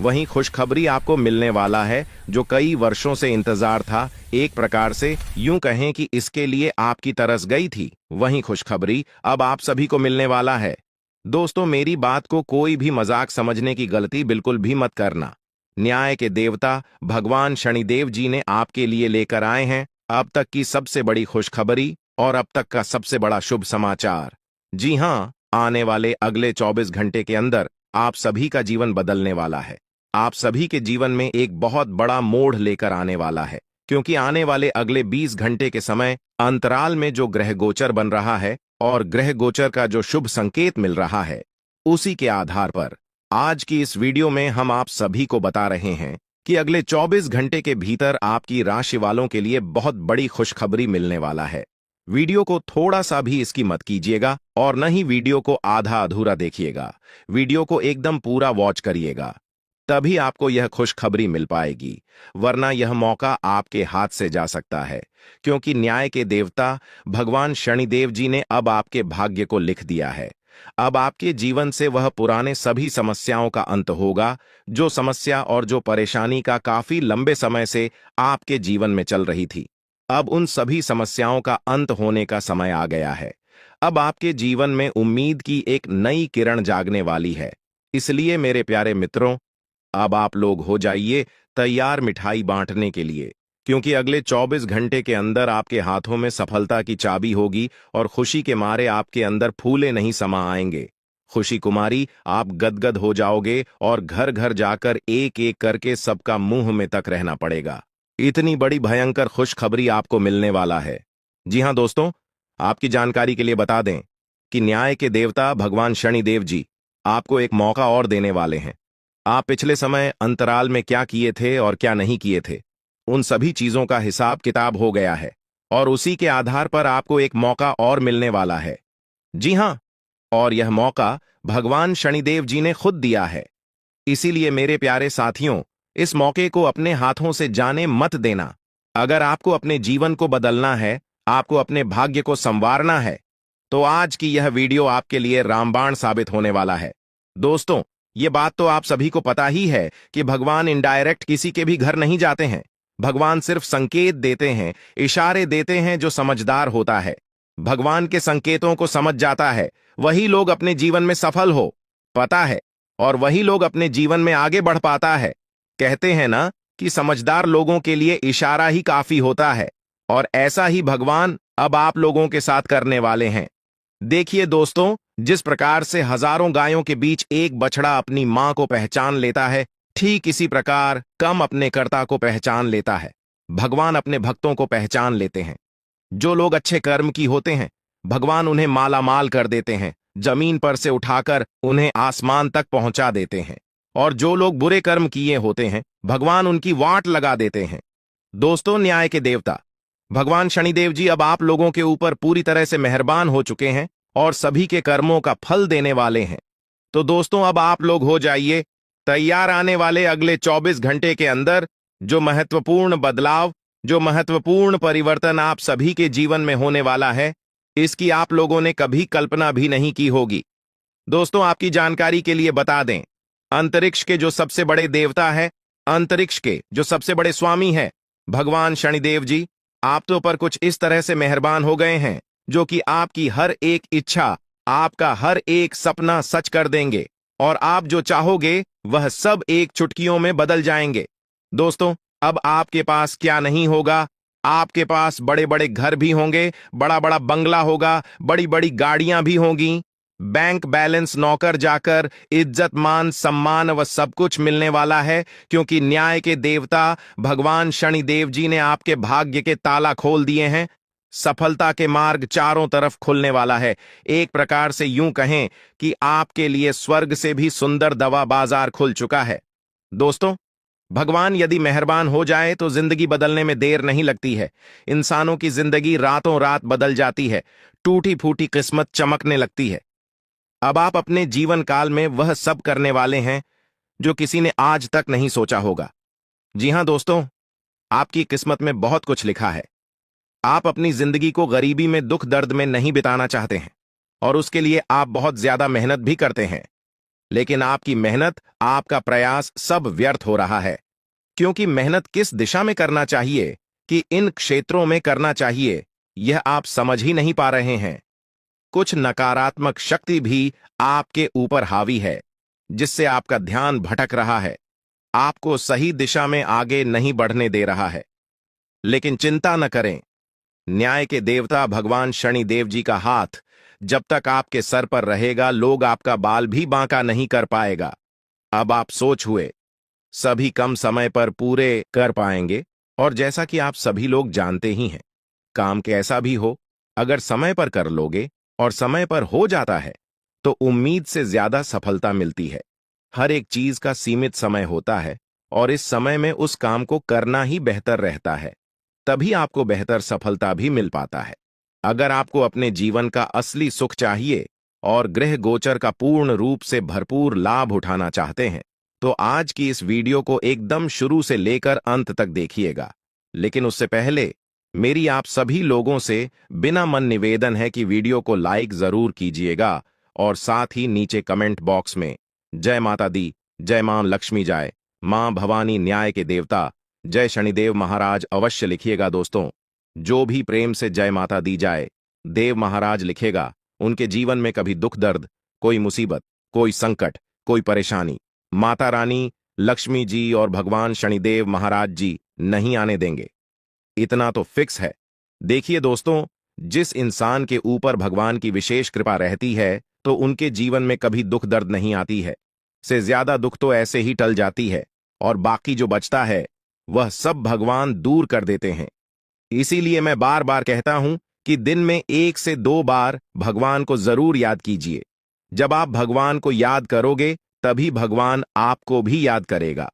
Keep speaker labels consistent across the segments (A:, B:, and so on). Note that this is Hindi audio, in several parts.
A: वहीं खुशखबरी आपको मिलने वाला है जो कई वर्षों से इंतजार था। एक प्रकार से यूं कहें कि इसके लिए आपकी तरस गई थी। वहीं खुशखबरी अब आप सभी को मिलने वाला है। दोस्तों, मेरी बात को कोई भी मजाक समझने की गलती बिल्कुल भी मत करना। न्याय के देवता भगवान शनिदेव जी ने आपके लिए लेकर आए हैं अब तक की सबसे बड़ी खुशखबरी और अब तक का सबसे बड़ा शुभ समाचार। जी हां, आने वाले अगले 24 घंटे के अंदर आप सभी का जीवन बदलने वाला है। आप सभी के जीवन में एक बहुत बड़ा मोड़ लेकर आने वाला है, क्योंकि आने वाले अगले 20 घंटे के समय अंतराल में जो ग्रह गोचर बन रहा है और ग्रह गोचर का जो शुभ संकेत मिल रहा है, उसी के आधार पर आज की इस वीडियो में हम आप सभी को बता रहे हैं कि अगले 24 घंटे के भीतर आपकी राशि वालों के लिए बहुत बड़ी खुशखबरी मिलने वाला है। वीडियो को थोड़ा सा भी इसकी मत कीजिएगा और न ही वीडियो को आधा अधूरा देखिएगा। वीडियो को एकदम पूरा वॉच करिएगा, तभी आपको यह खुशखबरी मिल पाएगी, वरना यह मौका आपके हाथ से जा सकता है, क्योंकि न्याय के देवता भगवान शनिदेव जी ने अब आपके भाग्य को लिख दिया है। अब आपके जीवन से वह पुराने सभी समस्याओं का अंत होगा, जो समस्या और जो परेशानी का काफी लंबे समय से आपके जीवन में चल रही थी। अब उन सभी समस्याओं का अंत होने का समय आ गया है। अब आपके जीवन में उम्मीद की एक नई किरण जागने वाली है। इसलिए मेरे प्यारे मित्रों, अब आप लोग हो जाइए तैयार मिठाई बांटने के लिए, क्योंकि अगले 24 घंटे के अंदर आपके हाथों में सफलता की चाबी होगी और खुशी के मारे आपके अंदर फूले नहीं समा आएंगे। खुशी कुमारी, आप गदगद हो जाओगे और घर घर जाकर एक एक करके सबका मुंह में तक रहना पड़ेगा। इतनी बड़ी भयंकर खुशखबरी आपको मिलने वाला है। जी हां दोस्तों, आपकी जानकारी के लिए बता दें कि न्याय के देवता भगवान शनिदेव जी आपको एक मौका और देने वाले हैं। आप पिछले समय अंतराल में क्या किए थे और क्या नहीं किए थे, उन सभी चीजों का हिसाब किताब हो गया है और उसी के आधार पर आपको एक मौका और मिलने वाला है। जी हां, और यह मौका भगवान शनिदेव जी ने खुद दिया है। इसीलिए मेरे प्यारे साथियों, इस मौके को अपने हाथों से जाने मत देना। अगर आपको अपने जीवन को बदलना है, आपको अपने भाग्य को संवारना है, तो आज की यह वीडियो आपके लिए रामबाण साबित होने वाला है। दोस्तों, ये बात तो आप सभी को पता ही है कि भगवान इनडायरेक्ट किसी के भी घर नहीं जाते हैं। भगवान सिर्फ संकेत देते हैं, इशारे देते हैं। जो समझदार होता है, भगवान के संकेतों को समझ जाता है, वही लोग अपने जीवन में सफल हो पाता है और वही लोग अपने जीवन में आगे बढ़ पाता है। कहते हैं ना कि समझदार लोगों के लिए इशारा ही काफी होता है, और ऐसा ही भगवान अब आप लोगों के साथ करने वाले हैं। देखिए दोस्तों, जिस प्रकार से हजारों गायों के बीच एक बछड़ा अपनी मां को पहचान लेता है, ठीक इसी प्रकार कम अपने कर्ता को पहचान लेता है। भगवान अपने भक्तों को पहचान लेते हैं। जो लोग अच्छे कर्म की होते हैं, भगवान उन्हें माला माल कर देते हैं, जमीन पर से उठाकर उन्हें आसमान तक पहुंचा देते हैं। और जो लोग बुरे कर्म किए होते हैं, भगवान उनकी वाट लगा देते हैं। दोस्तों, न्याय के देवता भगवान शनिदेव जी अब आप लोगों के ऊपर पूरी तरह से मेहरबान हो चुके हैं और सभी के कर्मों का फल देने वाले हैं। तो दोस्तों, अब आप लोग हो जाइए तैयार। आने वाले अगले 24 घंटे के अंदर जो महत्वपूर्ण बदलाव, जो महत्वपूर्ण परिवर्तन आप सभी के जीवन में होने वाला है, इसकी आप लोगों ने कभी कल्पना भी नहीं की होगी। दोस्तों, आपकी जानकारी के लिए बता दें, अंतरिक्ष के जो सबसे बड़े देवता है, अंतरिक्ष के जो सबसे बड़े स्वामी है, भगवान शनिदेव जी आप तो पर कुछ इस तरह से मेहरबान हो गए हैं, जो कि आपकी हर एक इच्छा, आपका हर एक सपना सच कर देंगे और आप जो चाहोगे वह सब एक चुटकियों में बदल जाएंगे। दोस्तों, अब आपके पास क्या नहीं होगा, आपके पास बड़े बड़े घर भी होंगे, बड़ा बड़ा बंगला होगा, बड़ी बड़ी गाड़ियां भी होंगी, बैंक बैलेंस नौकर जाकर इज्जत मान सम्मान व सब कुछ मिलने वाला है, क्योंकि न्याय के देवता भगवान शनिदेव जी ने आपके भाग्य के ताला खोल दिए हैं। सफलता के मार्ग चारों तरफ खुलने वाला है। एक प्रकार से यूं कहें कि आपके लिए स्वर्ग से भी सुंदर दवा बाजार खुल चुका है। दोस्तों, भगवान यदि मेहरबान हो जाए तो जिंदगी बदलने में देर नहीं लगती है। इंसानों की जिंदगी रातों रात बदल जाती है, टूटी फूटी किस्मत चमकने लगती है। अब आप अपने जीवन काल में वह सब करने वाले हैं जो किसी ने आज तक नहीं सोचा होगा। जी हां दोस्तों, आपकी किस्मत में बहुत कुछ लिखा है। आप अपनी जिंदगी को गरीबी में, दुख दर्द में नहीं बिताना चाहते हैं और उसके लिए आप बहुत ज्यादा मेहनत भी करते हैं। लेकिन आपकी मेहनत, आपका प्रयास सब व्यर्थ हो रहा है। क्योंकि मेहनत किस दिशा में करना चाहिए, कि इन क्षेत्रों में करना चाहिए, यह आप समझ ही नहीं पा रहे हैं। कुछ नकारात्मक शक्ति भी आपके ऊपर हावी है, जिससे आपका ध्यान भटक रहा है, आपको सही दिशा में आगे नहीं बढ़ने दे रहा है। लेकिन चिंता न करें, न्याय के देवता भगवान शनिदेव जी का हाथ जब तक आपके सर पर रहेगा, लोग आपका बाल भी बांका नहीं कर पाएगा। अब आप सोच हुए सभी कम समय पर पूरे कर पाएंगे, और जैसा कि आप सभी लोग जानते ही हैं, काम कैसा भी हो, अगर समय पर कर लोगे और समय पर हो जाता है तो उम्मीद से ज्यादा सफलता मिलती है। हर एक चीज का सीमित समय होता है, और इस समय में उस काम को करना ही बेहतर रहता है, तभी आपको बेहतर सफलता भी मिल पाता है। अगर आपको अपने जीवन का असली सुख चाहिए और गृह गोचर का पूर्ण रूप से भरपूर लाभ उठाना चाहते हैं, तो आज की इस वीडियो को एकदम शुरू से लेकर अंत तक देखिएगा। लेकिन उससे पहले मेरी आप सभी लोगों से बिना मन निवेदन है कि वीडियो को लाइक जरूर कीजिएगा, और साथ ही नीचे कमेंट बॉक्स में जय माता दी, जय मां लक्ष्मी जाए, मां भवानी न्याय के देवता, जय शनिदेव महाराज अवश्य लिखिएगा दोस्तों। जो भी प्रेम से जय माता दी जाए, देव महाराज लिखेगा, उनके जीवन में कभी दुख दर्द, कोई मुसीबत, कोई संकट, कोई परेशानी माता रानी लक्ष्मी जी और भगवान शनिदेव महाराज जी नहीं आने देंगे। इतना तो फिक्स है। देखिए दोस्तों, जिस इंसान के ऊपर भगवान की विशेष कृपा रहती है, तो उनके जीवन में कभी दुख दर्द नहीं आती है। से ज्यादा दुख तो ऐसे ही टल जाती है, और बाकी जो बचता है वह सब भगवान दूर कर देते हैं। इसीलिए मैं बार बार कहता हूं कि दिन में 1 से 2 बार भगवान को जरूर याद कीजिए। जब आप भगवान को याद करोगे, तभी भगवान आपको भी याद करेगा।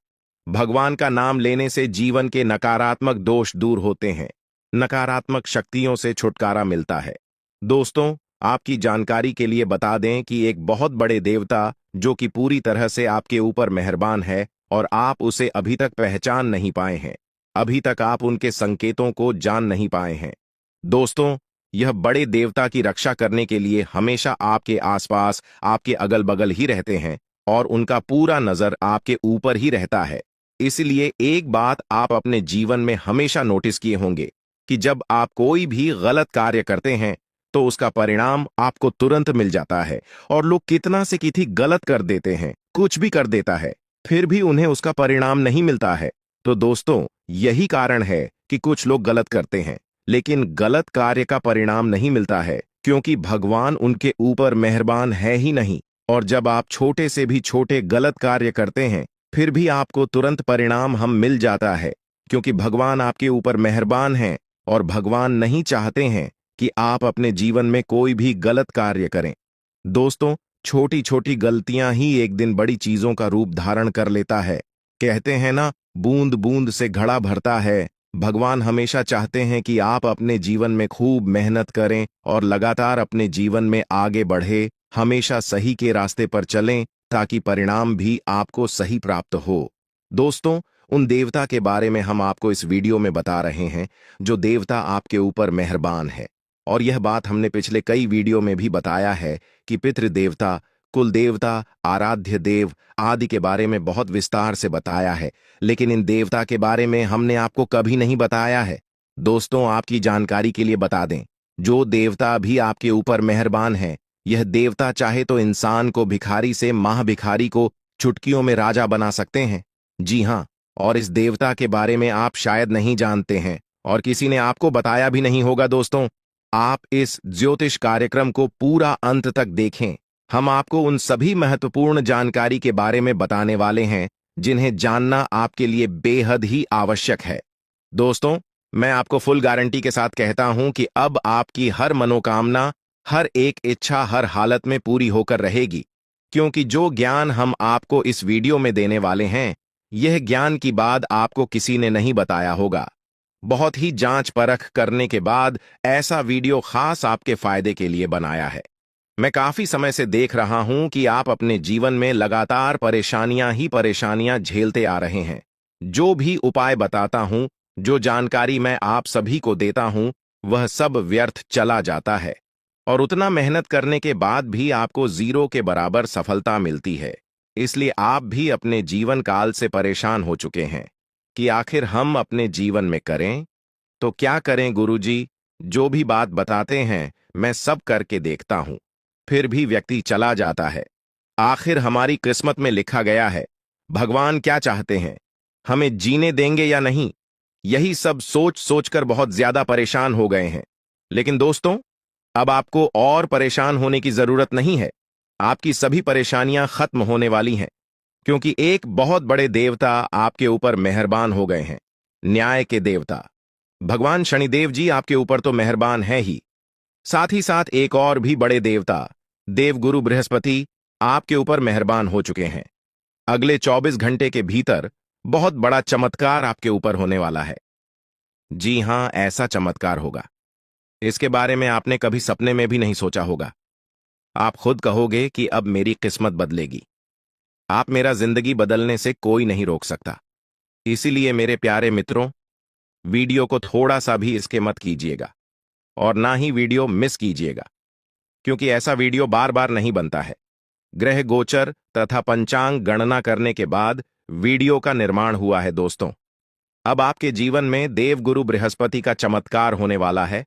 A: भगवान का नाम लेने से जीवन के नकारात्मक दोष दूर होते हैं, नकारात्मक शक्तियों से छुटकारा मिलता है। दोस्तों, आपकी जानकारी के लिए बता दें कि एक बहुत बड़े देवता जो कि पूरी तरह से आपके ऊपर मेहरबान है, और आप उसे अभी तक पहचान नहीं पाए हैं, अभी तक आप उनके संकेतों को जान नहीं पाए हैं। दोस्तों, यह बड़े देवता की रक्षा करने के लिए हमेशा आपके आसपास, आपके अगल बगल ही रहते हैं, और उनका पूरा नजर आपके ऊपर ही रहता है। इसलिए एक बात आप अपने जीवन में हमेशा नोटिस किए होंगे कि जब आप कोई भी गलत कार्य करते हैं, तो उसका परिणाम आपको तुरंत मिल जाता है। और लोग कितना से किसी गलत कर देते हैं, कुछ भी कर देता है, फिर भी उन्हें उसका परिणाम नहीं मिलता है। तो दोस्तों, यही कारण है कि कुछ लोग गलत करते हैं, लेकिन गलत कार्य का परिणाम नहीं मिलता है, क्योंकि भगवान उनके ऊपर मेहरबान है ही नहीं। और जब आप छोटे से भी छोटे गलत कार्य करते हैं, फिर भी आपको तुरंत परिणाम हम मिल जाता है, क्योंकि भगवान आपके ऊपर मेहरबान हैं, और भगवान नहीं चाहते हैं कि आप अपने जीवन में कोई भी गलत कार्य करें। दोस्तों, छोटी छोटी गलतियां ही एक दिन बड़ी चीजों का रूप धारण कर लेता है। कहते हैं ना, बूंद बूंद से घड़ा भरता है। भगवान हमेशा चाहते हैं कि आप अपने जीवन में खूब मेहनत करें और लगातार अपने जीवन में आगे बढ़े, हमेशा सही के रास्ते पर चलें, ताकि परिणाम भी आपको सही प्राप्त हो। दोस्तों, उन देवता के बारे में हम आपको इस वीडियो में बता रहे हैं जो देवता आपके ऊपर मेहरबान है। और यह बात हमने पिछले कई वीडियो में भी बताया है कि पितृ देवता, कुल देवता, आराध्य देव आदि के बारे में बहुत विस्तार से बताया है, लेकिन इन देवता के बारे में हमने आपको कभी नहीं बताया है। दोस्तों, आपकी जानकारी के लिए बता दें, जो देवता भी आपके ऊपर मेहरबान है, यह देवता चाहे तो इंसान को भिखारी से महाभिखारी को चुटकियों में राजा बना सकते हैं। जी हाँ, और इस देवता के बारे में आप शायद नहीं जानते हैं, और किसी ने आपको बताया भी नहीं होगा। दोस्तों, आप इस ज्योतिष कार्यक्रम को पूरा अंत तक देखें। हम आपको उन सभी महत्वपूर्ण जानकारी के बारे में बताने वाले हैं जिन्हें जानना आपके लिए बेहद ही आवश्यक है। दोस्तों, मैं आपको फुल गारंटी के साथ कहता हूं कि अब आपकी हर मनोकामना, हर एक इच्छा हर हालत में पूरी होकर रहेगी, क्योंकि जो ज्ञान हम आपको इस वीडियो में देने वाले हैं, यह ज्ञान की बात आपको किसी ने नहीं बताया होगा। बहुत ही जांच परख करने के बाद ऐसा वीडियो खास आपके फायदे के लिए बनाया है। मैं काफी समय से देख रहा हूं कि आप अपने जीवन में लगातार परेशानियां ही परेशानियां झेलते आ रहे हैं। जो भी उपाय बताता हूं, जो जानकारी मैं आप सभी को देता हूं, वह सब व्यर्थ चला जाता है, और उतना मेहनत करने के बाद भी आपको 0 के बराबर सफलता मिलती है। इसलिए आप भी अपने जीवन काल से परेशान हो चुके हैं कि आखिर हम अपने जीवन में करें तो क्या करें गुरुजी। जो भी बात बताते हैं मैं सब करके देखता हूं, फिर भी व्यक्ति चला जाता है। आखिर हमारी किस्मत में लिखा गया है, भगवान क्या चाहते हैं, हमें जीने देंगे या नहीं। यही सब सोच सोचकर बहुत ज्यादा परेशान हो गए हैं। लेकिन दोस्तों, अब आपको और परेशान होने की जरूरत नहीं है। आपकी सभी परेशानियां खत्म होने वाली हैं, क्योंकि एक बहुत बड़े देवता आपके ऊपर मेहरबान हो गए हैं। न्याय के देवता भगवान शनिदेव जी आपके ऊपर तो मेहरबान है ही, साथ ही साथ एक और भी बड़े देवता देवगुरु बृहस्पति आपके ऊपर मेहरबान हो चुके हैं। अगले 24 घंटे के भीतर बहुत बड़ा चमत्कार आपके ऊपर होने वाला है। जी हां, ऐसा चमत्कार होगा, इसके बारे में आपने कभी सपने में भी नहीं सोचा होगा। आप खुद कहोगे कि अब मेरी किस्मत बदलेगी। आप मेरा जिंदगी बदलने से कोई नहीं रोक सकता। इसीलिए मेरे प्यारे मित्रों, वीडियो को थोड़ा सा भी इसके मत कीजिएगा और ना ही वीडियो मिस कीजिएगा, क्योंकि ऐसा वीडियो बार बार नहीं बनता है। ग्रह गोचर तथा पंचांग गणना करने के बाद वीडियो का निर्माण हुआ है। दोस्तों, अब आपके जीवन में देवगुरु बृहस्पति का चमत्कार होने वाला है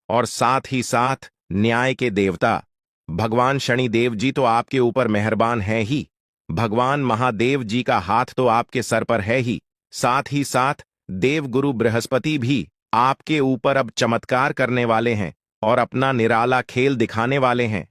A: और साथ ही साथ न्याय के देवता भगवान शनिदेव जी तो आपके ऊपर मेहरबान है ही, भगवान महादेव जी का हाथ तो आपके सर पर है ही साथ देवगुरु बृहस्पति भी आपके ऊपर अब चमत्कार करने वाले हैं और अपना निराला खेल दिखाने वाले हैं।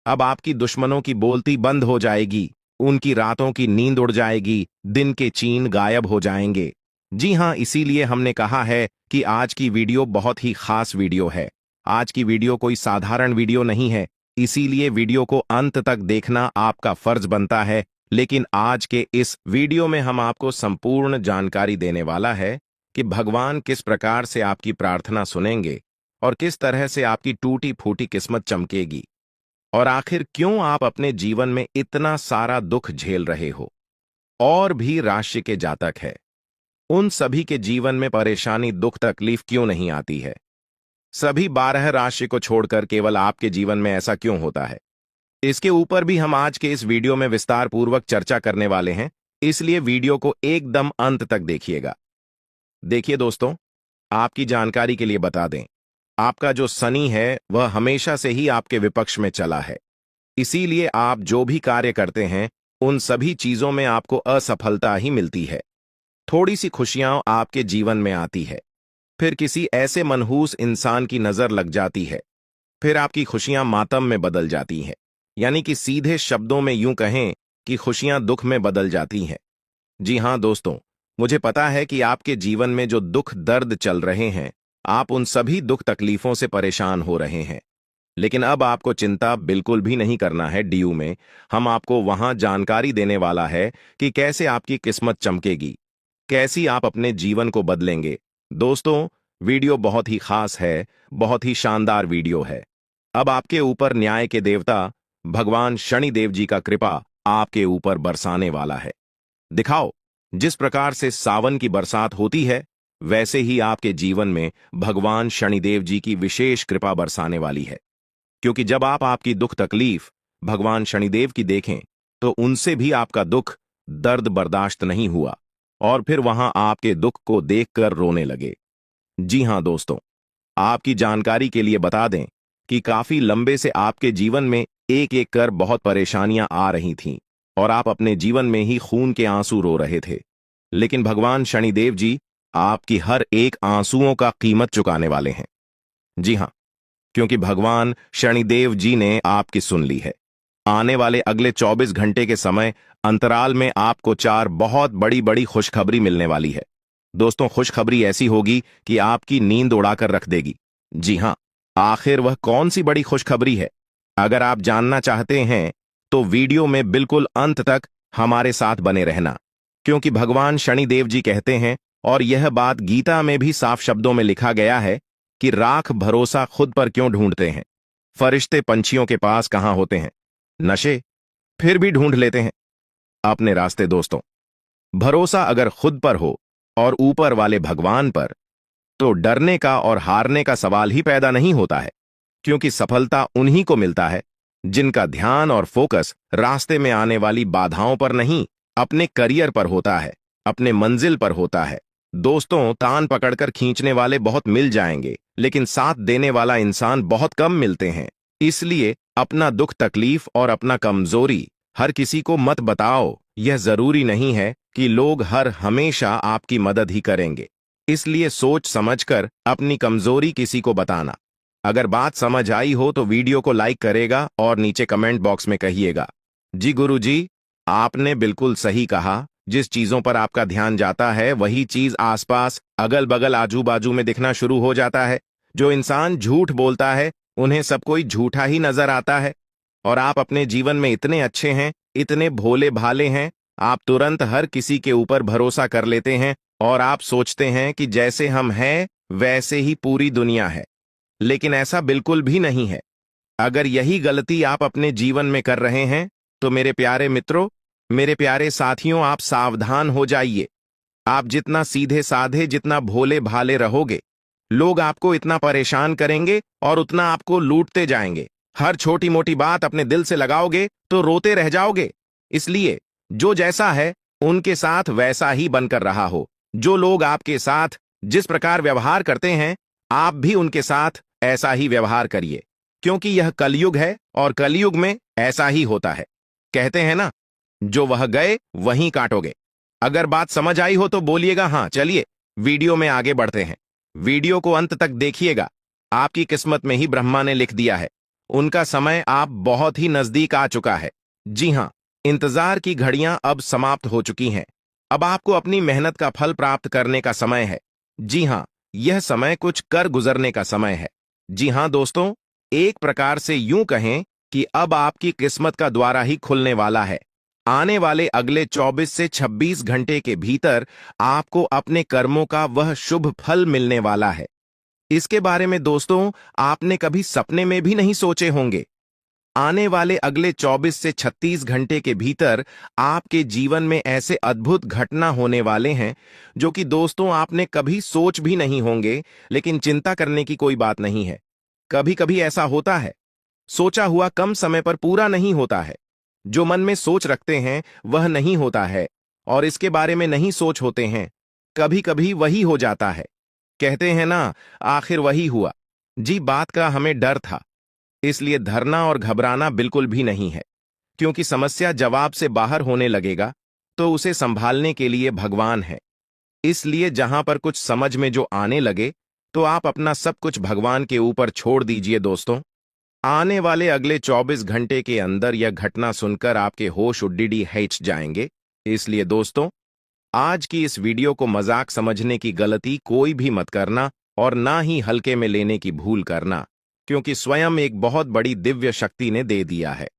A: अब आपकी दुश्मनों की बोलती बंद हो जाएगी, उनकी रातों की नींद उड़ जाएगी, दिन के चैन गायब हो जाएंगे। जी हां, इसीलिए हमने कहा है कि आज की वीडियो बहुत ही खास वीडियो है। आज की वीडियो कोई साधारण वीडियो नहीं है, इसीलिए वीडियो को अंत तक देखना आपका फर्ज बनता है। लेकिन आज के इस वीडियो में हम आपको संपूर्ण जानकारी देने वाला है कि भगवान किस प्रकार से आपकी प्रार्थना सुनेंगे और किस तरह से आपकी टूटी फूटी किस्मत चमकेगी, और आखिर क्यों आप अपने जीवन में इतना सारा दुख झेल रहे हो। और भी राशि के जातक है, उन सभी के जीवन में परेशानी, दुख, तकलीफ क्यों नहीं आती है। सभी 12 राशि को छोड़कर केवल आपके जीवन में ऐसा क्यों होता है, इसके ऊपर भी हम आज के इस वीडियो में विस्तार पूर्वक चर्चा करने वाले हैं। इसलिए वीडियो को एकदम अंत तक देखिएगा। देखिए दोस्तों, आपकी जानकारी के लिए बता दें, आपका जो शनि है वह हमेशा से ही आपके विपक्ष में चला है। इसीलिए आप जो भी कार्य करते हैं उन सभी चीजों में आपको असफलता ही मिलती है। थोड़ी सी खुशियां आपके जीवन में आती है, फिर किसी ऐसे मनहूस इंसान की नजर लग जाती है, फिर आपकी खुशियां मातम में बदल जाती हैं। यानी कि सीधे शब्दों में यूं कहें कि खुशियां दुख में बदल जाती हैं। जी हां दोस्तों, मुझे पता है कि आपके जीवन में जो दुख दर्द चल रहे हैं, आप उन सभी दुख तकलीफों से परेशान हो रहे हैं। लेकिन अब आपको चिंता बिल्कुल भी नहीं करना है। डीयू में हम आपको वहां जानकारी देने वाला है कि कैसे आपकी किस्मत चमकेगी, कैसी आप अपने जीवन को बदलेंगे। दोस्तों, वीडियो बहुत ही खास है, बहुत ही शानदार वीडियो है। अब आपके ऊपर न्याय के देवता भगवान शनिदेव जी का कृपा आपके ऊपर बरसाने वाला है। दिखाओ, जिस प्रकार से सावन की बरसात होती है, वैसे ही आपके जीवन में भगवान शनिदेव जी की विशेष कृपा बरसाने वाली है। क्योंकि जब आप आपकी दुख तकलीफ भगवान शनिदेव की देखें तो उनसे भी आपका दुख दर्द बर्दाश्त नहीं हुआ और फिर वहां आपके दुख को देखकर रोने लगे। जी हां दोस्तों, आपकी जानकारी के लिए बता दें कि काफी लंबे से आपके जीवन में एक एक कर बहुत परेशानियां आ रही थीं और आप अपने जीवन में ही खून के आंसू रो रहे थे। लेकिन भगवान शनिदेव जी आपकी हर एक आंसुओं का कीमत चुकाने वाले हैं। जी हां, क्योंकि भगवान शनिदेव जी ने आपकी सुन ली है। आने वाले अगले 24 घंटे के समय अंतराल में आपको 4 बहुत बड़ी बड़ी खुशखबरी मिलने वाली है। दोस्तों, खुशखबरी ऐसी होगी कि आपकी नींद उड़ाकर रख देगी। जी हां, आखिर वह कौन सी बड़ी खुशखबरी है? अगर आप जानना चाहते हैं तो वीडियो में बिल्कुल अंत तक हमारे साथ बने रहना, क्योंकि भगवान शनिदेव जी कहते हैं, और यह बात गीता में भी साफ शब्दों में लिखा गया है कि राख भरोसा खुद पर क्यों ढूंढते हैं? फरिश्ते पंछियों के पास कहां होते हैं? नशे फिर भी ढूंढ लेते हैं अपने रास्ते। दोस्तों, भरोसा अगर खुद पर हो और ऊपर वाले भगवान पर, तो डरने का और हारने का सवाल ही पैदा नहीं होता है, क्योंकि सफलता उन्हीं को मिलता है जिनका ध्यान और फोकस रास्ते में आने वाली बाधाओं पर नहीं, अपने करियर पर होता है, अपने मंजिल पर होता है। दोस्तों, तान पकड़कर खींचने वाले बहुत मिल जाएंगे, लेकिन साथ देने वाला इंसान बहुत कम मिलते हैं। इसलिए अपना दुख तकलीफ और अपना कमजोरी हर किसी को मत बताओ। यह जरूरी नहीं है कि लोग हर हमेशा आपकी मदद ही करेंगे। इसलिए सोच समझकर अपनी कमजोरी किसी को बताना। अगर बात समझ आई हो तो वीडियो को लाइक करेगा और नीचे कमेंट बॉक्स में कहिएगा, जी गुरुजी, आपने बिल्कुल सही कहा। जिस चीजों पर आपका ध्यान जाता है वही चीज आसपास अगल बगल आजू बाजू में दिखना शुरू हो जाता है। जो इंसान झूठ बोलता है उन्हें सब कोई झूठा ही नजर आता है। और आप अपने जीवन में इतने अच्छे हैं, इतने भोले भाले हैं, आप तुरंत हर किसी के ऊपर भरोसा कर लेते हैं और आप सोचते हैं कि जैसे हम हैं वैसे ही पूरी दुनिया है। लेकिन ऐसा बिल्कुल भी नहीं है। अगर यही गलती आप अपने जीवन में कर रहे हैं तो मेरे प्यारे मित्रों, मेरे प्यारे साथियों, आप सावधान हो जाइए। आप जितना सीधे साधे, जितना भोले भाले रहोगे, लोग आपको इतना परेशान करेंगे और उतना आपको लूटते जाएंगे। हर छोटी मोटी बात अपने दिल से लगाओगे तो रोते रह जाओगे। इसलिए जो जैसा है उनके साथ वैसा ही बनकर रहा हो। जो लोग आपके साथ जिस प्रकार व्यवहार करते हैं, आप भी उनके साथ ऐसा ही व्यवहार करिए, क्योंकि यह कलयुग है और कलयुग में ऐसा ही होता है। कहते हैं ना, जो वह गए वहीं काटोगे। अगर बात समझ आई हो तो बोलिएगा हाँ। चलिए वीडियो में आगे बढ़ते हैं। वीडियो को अंत तक देखिएगा। आपकी किस्मत में ही ब्रह्मा ने लिख दिया है, उनका समय आप बहुत ही नजदीक आ चुका है। जी हां, इंतजार की घड़ियां अब समाप्त हो चुकी हैं। अब आपको अपनी मेहनत का फल प्राप्त करने का समय है। जी हां, यह समय कुछ कर गुजरने का समय है। जी हां दोस्तों, एक प्रकार से यूं कहें कि अब आपकी किस्मत का द्वारा ही खुलने वाला है। आने वाले अगले 24 से 26 घंटे के भीतर आपको अपने कर्मों का वह शुभ फल मिलने वाला है। इसके बारे में दोस्तों आपने कभी सपने में भी नहीं सोचे होंगे। आने वाले अगले 24 से 36 घंटे के भीतर आपके जीवन में ऐसे अद्भुत घटना होने वाले हैं जो कि दोस्तों आपने कभी सोच भी नहीं होंगे। लेकिन चिंता करने की कोई बात नहीं है। कभी कभी ऐसा होता है, सोचा हुआ कम समय पर पूरा नहीं होता है। जो मन में सोच रखते हैं वह नहीं होता है, और इसके बारे में नहीं सोच होते हैं, कभी कभी वही हो जाता है। कहते हैं ना, आखिर वही हुआ। जी, बात का हमें डर था, इसलिए धरना और घबराना बिल्कुल भी नहीं है, क्योंकि समस्या जवाब से बाहर होने लगेगा तो उसे संभालने के लिए भगवान है। इसलिए जहां पर कुछ समझ में जो आने लगे तो आप अपना सब कुछ भगवान के ऊपर छोड़ दीजिए। दोस्तों, आने वाले अगले 24 घंटे के अंदर यह घटना सुनकर आपके होश उड्डीडी हिच जाएंगे। इसलिए दोस्तों, आज की इस वीडियो को मजाक समझने की गलती कोई भी मत करना और ना ही हल्के में लेने की भूल करना, क्योंकि स्वयं एक बहुत बड़ी दिव्य शक्ति ने दे दिया है।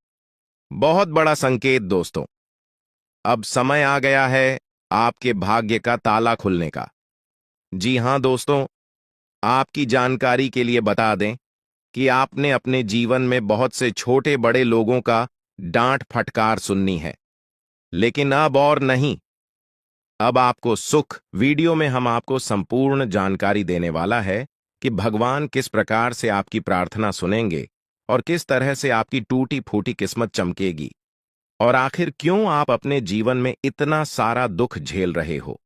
A: बहुत बड़ा संकेत दोस्तों। अब समय आ गया है आपके भाग्य का ताला खुलने का। जी हां दोस्तों, आपकी जानकारी के लिए बता दें कि आपने अपने जीवन में बहुत से छोटे बड़े लोगों का डांट फटकार सुननी है, लेकिन अब और नहीं। अब आपको सुख। वीडियो में हम आपको संपूर्ण जानकारी देने वाला है कि भगवान किस प्रकार से आपकी प्रार्थना सुनेंगे और किस तरह से आपकी टूटी फूटी किस्मत चमकेगी, और आखिर क्यों आप अपने जीवन में इतना सारा दुख झेल रहे हो।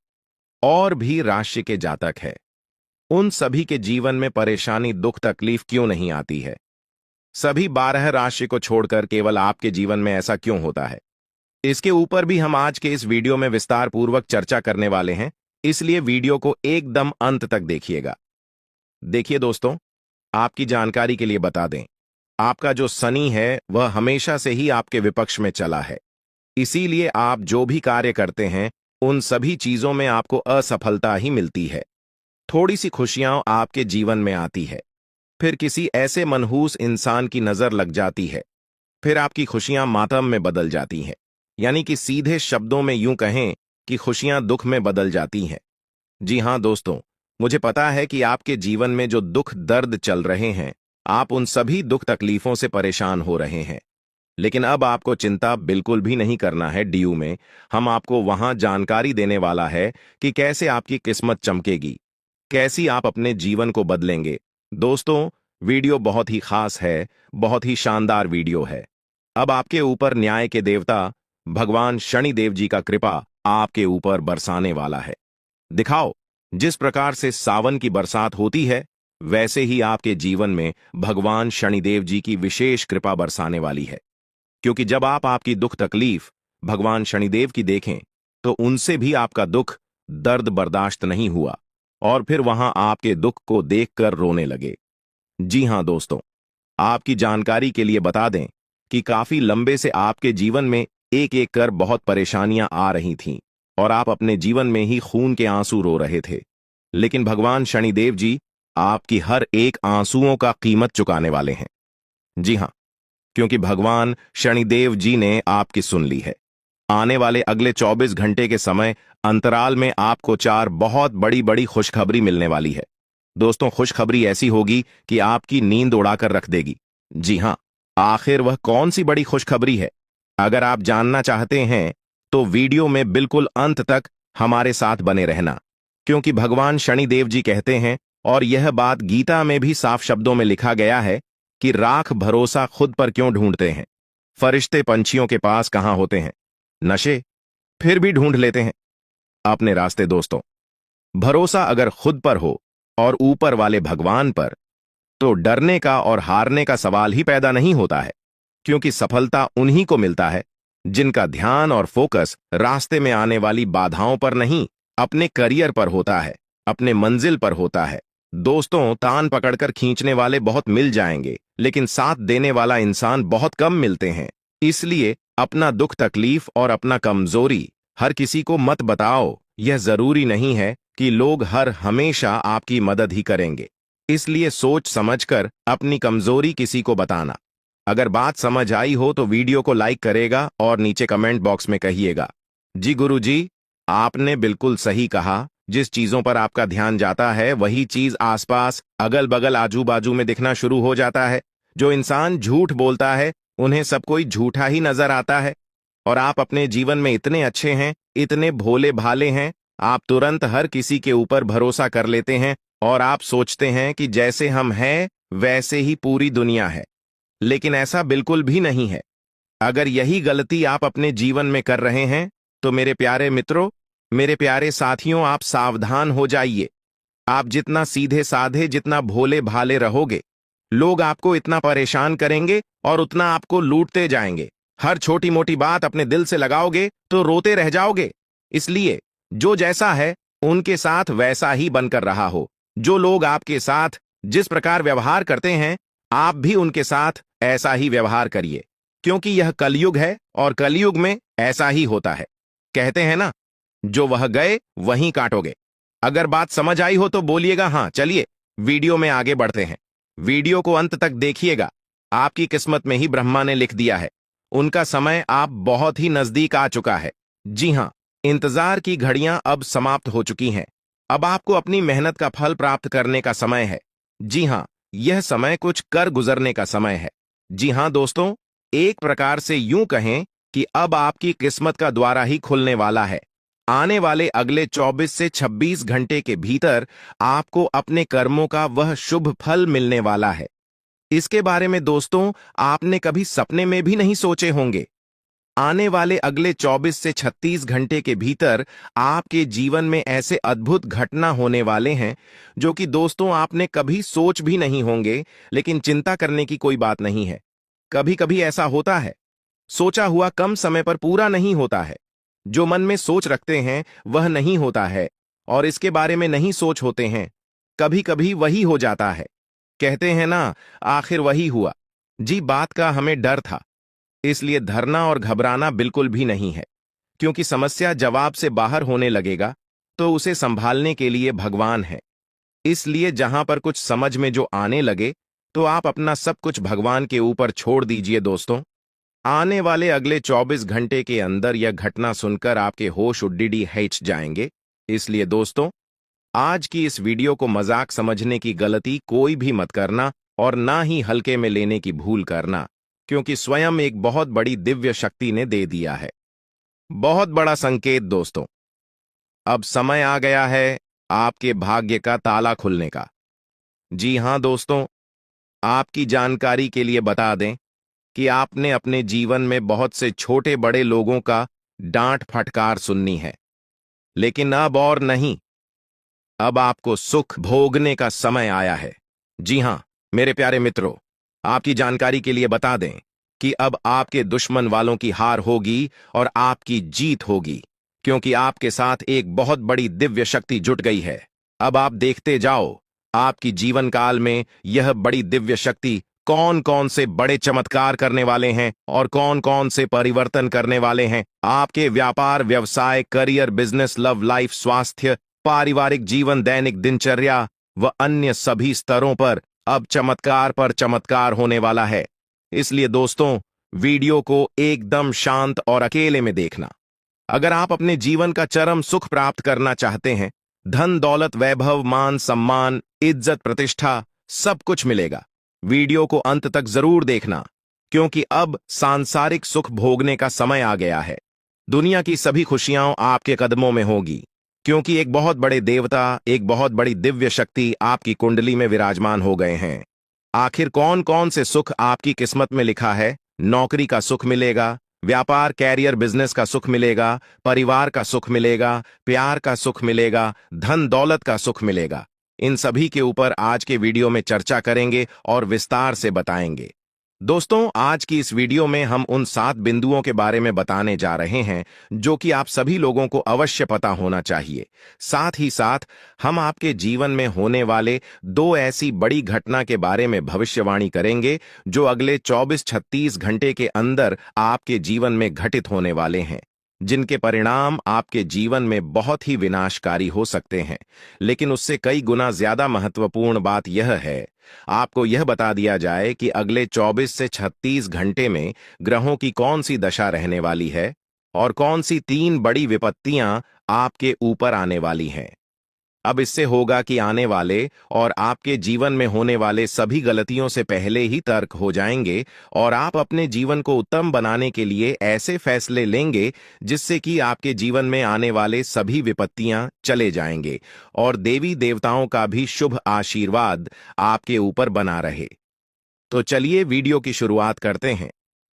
A: और भी राशि के जातक है, उन सभी के जीवन में परेशानी दुख तकलीफ क्यों नहीं आती है। सभी 12 राशि को छोड़कर केवल आपके जीवन में ऐसा क्यों होता है, इसके ऊपर भी हम आज के इस वीडियो में विस्तार पूर्वक चर्चा करने वाले हैं। इसलिए वीडियो को एकदम अंत तक देखिएगा। देखिए दोस्तों, आपकी जानकारी के लिए बता दें, आपका जो शनि है वह हमेशा से ही आपके विपक्ष में चला है। इसीलिए आप जो भी कार्य करते हैं उन सभी चीजों में आपको असफलता ही मिलती है। थोड़ी सी खुशियां आपके जीवन में आती है, फिर किसी ऐसे मनहूस इंसान की नजर लग जाती है, फिर आपकी खुशियां मातम में बदल जाती हैं। यानी कि सीधे शब्दों में यूं कहें कि खुशियां दुख में बदल जाती हैं। जी हां दोस्तों, मुझे पता है कि आपके जीवन में जो दुख दर्द चल रहे हैं, आप उन सभी दुख तकलीफों से परेशान हो रहे हैं। लेकिन अब आपको चिंता बिल्कुल भी नहीं करना है। डीयू में हम आपको वहां जानकारी देने वाला है कि कैसे आपकी किस्मत चमकेगी, कैसी आप अपने जीवन को बदलेंगे। दोस्तों, वीडियो बहुत ही खास है, बहुत ही शानदार वीडियो है। अब आपके ऊपर न्याय के देवता भगवान शनिदेव जी का कृपा आपके ऊपर बरसाने वाला है। दिखाओ, जिस प्रकार से सावन की बरसात होती है, वैसे ही आपके जीवन में भगवान शनिदेव जी की विशेष कृपा बरसाने वाली है। क्योंकि जब आप आपकी दुख तकलीफ भगवान शनिदेव की देखें, तो उनसे भी आपका दुख दर्द बर्दाश्त नहीं हुआ और फिर वहां आपके दुख को देखकर रोने लगे। जी हां दोस्तों, आपकी जानकारी के लिए बता दें कि काफी लंबे से आपके जीवन में एक एक कर बहुत परेशानियां आ रही थीं और आप अपने जीवन में ही खून के आंसू रो रहे थे। लेकिन भगवान शनिदेव जी आपकी हर एक आंसुओं का कीमत चुकाने वाले हैं। जी हां, क्योंकि भगवान शनिदेव जी ने आपकी सुन ली है। आने वाले अगले 24 घंटे के समय अंतराल में आपको 4 बहुत बड़ी बड़ी खुशखबरी मिलने वाली है। दोस्तों, खुशखबरी ऐसी होगी कि आपकी नींद उड़ाकर रख देगी। जी हां, आखिर वह कौन सी बड़ी खुशखबरी है? अगर आप जानना चाहते हैं तो वीडियो में बिल्कुल अंत तक हमारे साथ बने रहना, क्योंकि भगवान शनिदेव जी कहते हैं, और यह बात गीता में भी साफ शब्दों में लिखा गया है, कि राख भरोसा खुद पर क्यों ढूंढते हैं? फरिश्ते पंछियों के पास कहां होते हैं? नशे फिर भी ढूंढ लेते हैं अपने रास्ते। दोस्तों, भरोसा अगर खुद पर हो और ऊपर वाले भगवान पर, तो डरने का और हारने का सवाल ही पैदा नहीं होता है। क्योंकि सफलता उन्हीं को मिलता है जिनका ध्यान और फोकस रास्ते में आने वाली बाधाओं पर नहीं, अपने करियर पर होता है, अपने मंजिल पर होता है। दोस्तों, तान पकड़कर खींचने वाले बहुत मिल जाएंगे, लेकिन साथ देने वाला इंसान बहुत कम मिलते हैं। इसलिए अपना दुख तकलीफ और अपना कमजोरी हर किसी को मत बताओ। यह जरूरी नहीं है कि लोग हर हमेशा आपकी मदद ही करेंगे। इसलिए सोच समझकर अपनी कमजोरी किसी को बताना। अगर बात समझ आई हो तो वीडियो को लाइक करेगा और नीचे कमेंट बॉक्स में कहिएगा, जी गुरुजी, आपने बिल्कुल सही कहा। जिस चीजों पर आपका ध्यान जाता है, वही चीज आसपास अगल बगल आजू बाजू में दिखना शुरू हो जाता है। जो इंसान झूठ बोलता है, उन्हें सब कोई झूठा ही नजर आता है। और आप अपने जीवन में इतने अच्छे हैं, इतने भोले भाले हैं, आप तुरंत हर किसी के ऊपर भरोसा कर लेते हैं और आप सोचते हैं कि जैसे हम हैं वैसे ही पूरी दुनिया है। लेकिन ऐसा बिल्कुल भी नहीं है। अगर यही गलती आप अपने जीवन में कर रहे हैं, तो मेरे प्यारे मित्रों, मेरे प्यारे साथियों, आप सावधान हो जाइए। आप जितना सीधे साधे, जितना भोले भाले रहोगे, लोग आपको इतना परेशान करेंगे और उतना आपको लूटते जाएंगे। हर छोटी मोटी बात अपने दिल से लगाओगे तो रोते रह जाओगे। इसलिए जो जैसा है उनके साथ वैसा ही बनकर रहा हो। जो लोग आपके साथ जिस प्रकार व्यवहार करते हैं, आप भी उनके साथ ऐसा ही व्यवहार करिए, क्योंकि यह कलयुग है और कलयुग में ऐसा ही होता है। कहते हैं ना, जो वह गए वहीं काटोगे। अगर बात समझ आई हो तो बोलिएगा हाँ। चलिए वीडियो में आगे बढ़ते हैं। वीडियो को अंत तक देखिएगा। आपकी किस्मत में ही ब्रह्मा ने लिख दिया है, उनका समय आप बहुत ही नजदीक आ चुका है। जी हां, इंतजार की घड़ियां अब समाप्त हो चुकी हैं। अब आपको अपनी मेहनत का फल प्राप्त करने का समय है। जी हां, यह समय कुछ कर गुजरने का समय है। जी हां दोस्तों, एक प्रकार से यूं कहें कि अब आपकी किस्मत का द्वारा ही खुलने वाला है। आने वाले अगले 24 से 26 घंटे के भीतर आपको अपने कर्मों का वह शुभ फल मिलने वाला है। इसके बारे में दोस्तों आपने कभी सपने में भी नहीं सोचे होंगे। आने वाले अगले 24 से 36 घंटे के भीतर आपके जीवन में ऐसे अद्भुत घटना होने वाले हैं, जो कि दोस्तों आपने कभी सोच भी नहीं होंगे। लेकिन चिंता करने की कोई बात नहीं है। कभी कभी ऐसा होता है, सोचा हुआ कम समय पर पूरा नहीं होता है। जो मन में सोच रखते हैं वह नहीं होता है, और इसके बारे में नहीं सोच होते हैं, कभी कभी वही हो जाता है। कहते हैं ना, आखिर वही हुआ। जी, बात का हमें डर था, इसलिए धरना और घबराना बिल्कुल भी नहीं है। क्योंकि समस्या जवाब से बाहर होने लगेगा तो उसे संभालने के लिए भगवान है। इसलिए जहां पर कुछ समझ में जो आने लगे, तो आप अपना सब कुछ भगवान के ऊपर छोड़ दीजिए। दोस्तों, आने वाले अगले 24 घंटे के अंदर यह घटना सुनकर आपके होश उड्डी हिच जाएंगे। इसलिए दोस्तों, आज की इस वीडियो को मजाक समझने की गलती कोई भी मत करना, और ना ही हल्के में लेने की भूल करना, क्योंकि स्वयं एक बहुत बड़ी दिव्य शक्ति ने दे दिया है। बहुत बड़ा संकेत दोस्तों। अब समय आ गया है आपके भाग्य का ताला खुलने का। जी हां दोस्तों, आपकी जानकारी के लिए बता दें कि आपने अपने जीवन में बहुत से छोटे बड़े लोगों का डांट फटकार सुननी है, लेकिन अब और नहीं। अब आपको सुख भोगने का समय आया है। जी हां, मेरे प्यारे मित्रों, आपकी जानकारी के लिए बता दें कि अब आपके दुश्मन वालों की हार होगी और आपकी जीत होगी, क्योंकि आपके साथ एक बहुत बड़ी दिव्य शक्ति जुट गई है। अब आप देखते जाओ, आपकी जीवन काल में यह बड़ी दिव्य शक्ति कौन कौन से बड़े चमत्कार करने वाले हैं और कौन कौन से परिवर्तन करने वाले हैं। आपके व्यापार, व्यवसाय, करियर, बिजनेस, लव लाइफ, स्वास्थ्य, पारिवारिक जीवन, दैनिक दिनचर्या व अन्य सभी स्तरों पर अब चमत्कार पर चमत्कार होने वाला है। इसलिए दोस्तों, वीडियो को एकदम शांत और अकेले में देखना। अगर आप अपने जीवन का चरम सुख प्राप्त करना चाहते हैं, धन दौलत, वैभव, मान सम्मान, इज्जत, प्रतिष्ठा, सब कुछ मिलेगा। वीडियो को अंत तक जरूर देखना, क्योंकि अब सांसारिक सुख भोगने का समय आ गया है। दुनिया की सभी खुशियां आपके कदमों में होगी, क्योंकि एक बहुत बड़े देवता, एक बहुत बड़ी दिव्य शक्ति आपकी कुंडली में विराजमान हो गए हैं। आखिर कौन कौन से सुख आपकी किस्मत में लिखा है? नौकरी का सुख मिलेगा, व्यापार, कैरियर, बिजनेस का सुख मिलेगा, परिवार का सुख मिलेगा, प्यार का सुख मिलेगा, धन दौलत का सुख मिलेगा। इन सभी के ऊपर आज के वीडियो में चर्चा करेंगे और विस्तार से बताएंगे। दोस्तों, आज की इस वीडियो में हम उन 7 बिंदुओं के बारे में बताने जा रहे हैं जो कि आप सभी लोगों को अवश्य पता होना चाहिए। साथ ही साथ हम आपके जीवन में होने वाले 2 ऐसी बड़ी घटना के बारे में भविष्यवाणी करेंगे जो अगले 24-36 घंटे के अंदर आपके जीवन में घटित होने वाले हैं, जिनके परिणाम आपके जीवन में बहुत ही विनाशकारी हो सकते हैं। लेकिन उससे कई गुना ज्यादा महत्वपूर्ण बात यह है, आपको यह बता दिया जाए कि अगले 24 से 36 घंटे में ग्रहों की कौन सी दशा रहने वाली है और कौन सी 3 बड़ी विपत्तियां आपके ऊपर आने वाली हैं। अब इससे होगा कि आने वाले और आपके जीवन में होने वाले सभी गलतियों से पहले ही तर्क हो जाएंगे और आप अपने जीवन को उत्तम बनाने के लिए ऐसे फैसले लेंगे जिससे कि आपके जीवन में आने वाले सभी विपत्तियां चले जाएंगे और देवी देवताओं का भी शुभ आशीर्वाद आपके ऊपर बना रहे। तो चलिए वीडियो की शुरुआत करते हैं,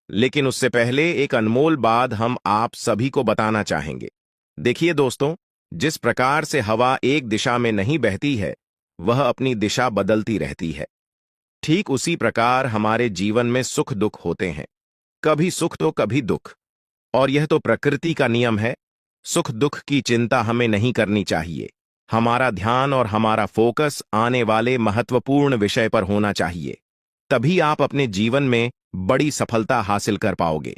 A: लेकिन उससे पहले एक अनमोल बात हम आप सभी को बताना चाहेंगे। देखिए दोस्तों, जिस प्रकार से हवा एक दिशा में नहीं बहती है, वह अपनी दिशा बदलती रहती है। ठीक उसी प्रकार हमारे जीवन में सुख दुख होते हैं, कभी सुख तो कभी दुख, और यह तो प्रकृति का नियम है। सुख दुख की चिंता हमें नहीं करनी चाहिए। हमारा ध्यान और हमारा फोकस आने वाले महत्वपूर्ण विषय पर होना चाहिए, तभी आप अपने जीवन में बड़ी सफलता हासिल कर पाओगे।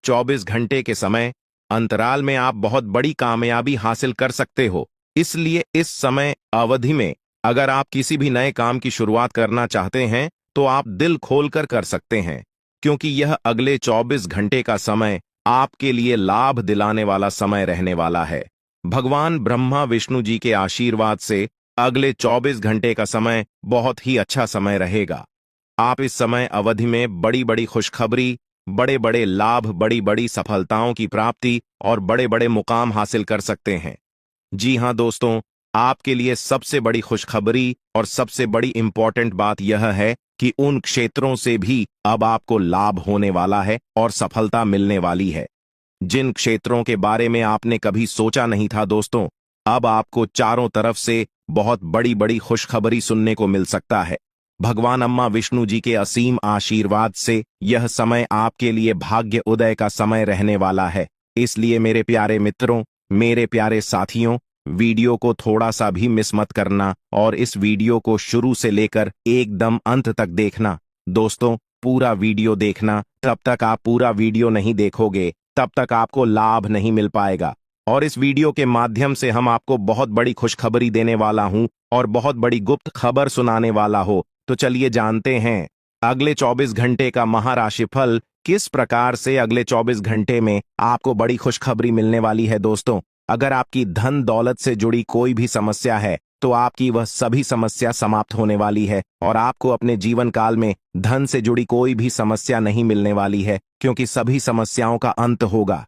A: 24 घंटे के समय अंतराल में आप बहुत बड़ी कामयाबी हासिल कर सकते हो। इसलिए इस समय अवधि में अगर आप किसी भी नए काम की शुरुआत करना चाहते हैं तो आप दिल खोलकर कर सकते हैं, क्योंकि यह अगले 24 घंटे का समय आपके लिए लाभ दिलाने वाला समय रहने वाला है। भगवान ब्रह्मा विष्णु जी के आशीर्वाद से अगले 24 घंटे का समय बहुत ही अच्छा समय रहेगा। आप इस समय अवधि में बड़ी बड़ी खुशखबरी, बड़े बड़े लाभ, बड़ी बड़ी सफलताओं की प्राप्ति और बड़े बड़े मुकाम हासिल कर सकते हैं। जी हां दोस्तों, आपके लिए सबसे बड़ी खुशखबरी और सबसे बड़ी इंपॉर्टेंट बात यह है कि उन क्षेत्रों से भी अब आपको लाभ होने वाला है और सफलता मिलने वाली है जिन क्षेत्रों के बारे में आपने कभी सोचा नहीं था। दोस्तों, अब आपको चारों तरफ से बहुत बड़ी बड़ी खुशखबरी सुनने को मिल सकता है। भगवान अम्मा विष्णु जी के असीम आशीर्वाद से यह समय आपके लिए भाग्य उदय का समय रहने वाला है। इसलिए मेरे प्यारे मित्रों, मेरे प्यारे साथियों, वीडियो को थोड़ा सा भी मिस मत करना और इस वीडियो को शुरू से लेकर एकदम अंत तक देखना। दोस्तों, पूरा वीडियो देखना। तब तक आप पूरा वीडियो नहीं देखोगे, तब तक आपको लाभ नहीं मिल पाएगा। और इस वीडियो के माध्यम से हम आपको बहुत बड़ी खुशखबरी देने वाला हूं और बहुत बड़ी गुप्त खबर सुनाने वाला हो। तो चलिए जानते हैं अगले 24 घंटे का महाराशिफल किस प्रकार से अगले 24 घंटे में आपको बड़ी खुशखबरी मिलने वाली है। दोस्तों, अगर आपकी धन दौलत से जुड़ी कोई भी समस्या है तो आपकी वह सभी समस्या समाप्त होने वाली है और आपको अपने जीवन काल में धन से जुड़ी कोई भी समस्या नहीं मिलने वाली है, क्योंकि सभी समस्याओं का अंत होगा।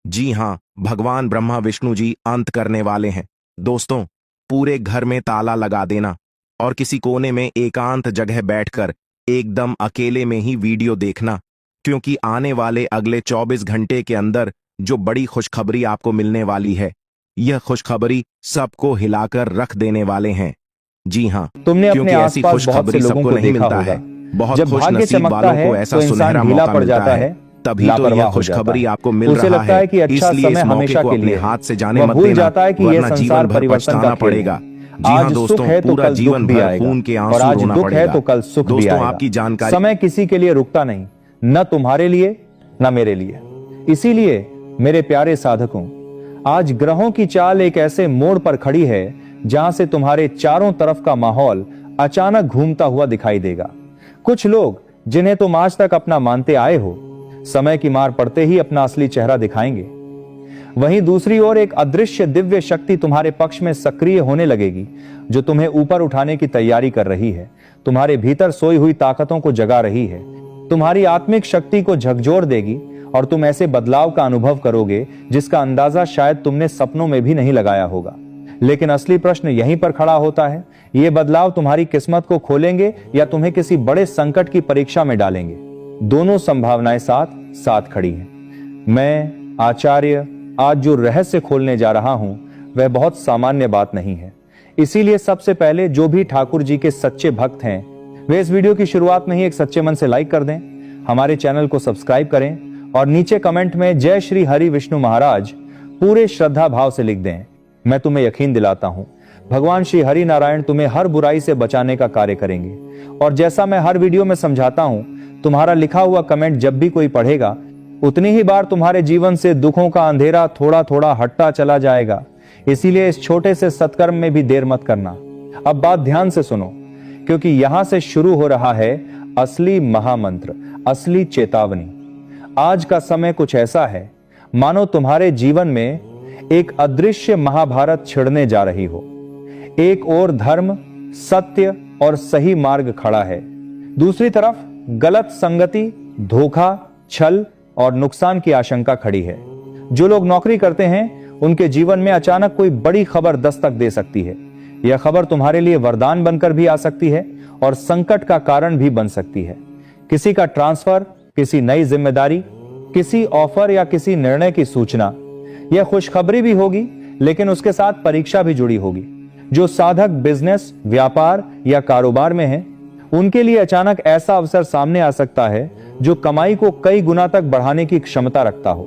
A: जी हां, भगवान ब्रह्मा विष्णु जी अंत करने वाले हैं। दोस्तों, पूरे घर में ताला लगा देना और किसी कोने में एकांत जगह बैठकर एकदम अकेले में ही वीडियो देखना, क्योंकि आने वाले अगले 24 घंटे के अंदर जो बड़ी खुशखबरी आपको मिलने वाली है, यह खुशखबरी सबको हिलाकर रख देने वाले हैं। जी हाँ,
B: तुमने अपने
A: क्योंकि ऐसी
B: आसपास बहुत से
A: खुशखबरी
B: लोगों
A: सबको
B: को
A: नहीं
B: देखा
A: मिलता
B: होगा।
A: है। बहुत
B: जब
A: खुश
B: भाग्य
A: नसीब
B: चमकता
A: वालों
B: है
A: को ऐसा
B: तो इंसान
A: सुनहरा
B: ढीला
A: मौका
B: पड़
A: मिलता
B: जाता
A: है,
B: है,
A: तभी तो
B: लापरवाह
A: यह
B: हो
A: खुशखबरी
B: जाता है।
A: आपको मिल
B: उसे
A: रहा
B: लगता है कि अच्छा
A: इसलिए इस
B: समय
A: मौके
B: हमेशा
A: को
B: के
A: अपने
B: लिए
A: हाथ से जाने
B: वह
A: मत
B: भूल
A: देना,
B: जाता है कि यह
A: वरना
B: संसार
A: जीवन भर
B: परिवर्तन का
A: पछताना
B: खेल है।
A: पड़ेगा। जी
B: आज
A: हाँ
B: सुख
A: दोस्तों,
B: है तो
A: पूरा
B: कल दुख
A: जीवन
B: भी
A: भर
B: आएगा,
A: खून के
B: और
A: आंसू
B: आज
A: रोना
B: दुख है
A: पड़ेगा।
B: तो कल सुख भी
A: दोस्तों,
B: आएगा।
A: आपकी जानकारी
B: समय किसी के लिए रुकता नहीं, न तुम्हारे लिए न मेरे लिए। इसीलिए मेरे प्यारे साधकों, आज ग्रहों की चाल एक ऐसे मोड़ पर खड़ी है जहां से तुम्हारे चारों तरफ का माहौल अचानक घूमता हुआ दिखाई देगा। कुछ लोग जिन्हें तुम आज तक अपना मानते आए हो, समय की मार पड़ते ही अपना असली चेहरा दिखाएंगे। वहीं दूसरी ओर एक अदृश्य दिव्य शक्ति तुम्हारे पक्ष में सक्रिय होने लगेगी, जो तुम्हें ऊपर उठाने की तैयारी कर रही है, तुम्हारे भीतर सोई हुई ताकतों को जगा रही है, तुम्हारी आत्मिक शक्ति को झकझोर देगी और तुम ऐसे बदलाव का अनुभव करोगे जिसका अंदाजा शायद तुमने सपनों में भी नहीं लगाया होगा। लेकिन असली प्रश्न यहीं पर खड़ा होता है, ये बदलाव तुम्हारी किस्मत को खोलेंगे या तुम्हें किसी बड़े संकट की परीक्षा में डालेंगे। दोनों संभावनाएं साथ साथ खड़ी हैं। मैं आचार्य आज जो रहस्य खोलने जा रहा हूं वह बहुत सामान्य बात नहीं है। इसीलिए सबसे पहले जो भी ठाकुर जी के सच्चे भक्त हैं वे इस वीडियो की शुरुआत में ही एक सच्चे मन से लाइक कर दें, हमारे चैनल को सब्सक्राइब करें और नीचे कमेंट में जय श्री हरि विष्णु महाराज पूरे श्रद्धा भाव से लिख दें। मैं तुम्हें यकीन दिलाता हूं भगवान श्री हरि नारायण तुम्हें हर बुराई से बचाने का कार्य करेंगे। और जैसा मैं हर वीडियो में समझाता हूं, तुम्हारा लिखा हुआ कमेंट जब भी कोई पढ़ेगा उतनी ही बार तुम्हारे जीवन से दुखों का अंधेरा थोड़ा थोड़ा हटता चला जाएगा। इसीलिए इस छोटे से सत्कर्म में भी देर मत करना। अब बात ध्यान से सुनो, क्योंकि यहां से शुरू हो रहा है असली महामंत्र, असली चेतावनी। आज का समय कुछ ऐसा है मानो तुम्हारे जीवन में एक अदृश्य महाभारत छिड़ने जा रही हो। एक ओर धर्म, सत्य और सही मार्ग खड़ा है, दूसरी तरफ गलत संगति, धोखा, छल और नुकसान की आशंका खड़ी है। जो लोग नौकरी करते हैं उनके जीवन में अचानक कोई बड़ी खबर दस्तक दे सकती है। यह खबर तुम्हारे लिए वरदान बनकर भी आ सकती है और संकट का कारण भी बन सकती है। किसी का ट्रांसफर, किसी नई जिम्मेदारी, किसी ऑफर या किसी निर्णय की सूचना। यह खुशखबरी भी होगी, लेकिन उसके साथ परीक्षा भी जुड़ी होगी। जो साधक बिजनेस, व्यापार या कारोबार में हैं, उनके लिए अचानक ऐसा अवसर सामने आ सकता है जो कमाई को कई गुना तक बढ़ाने की क्षमता रखता हो।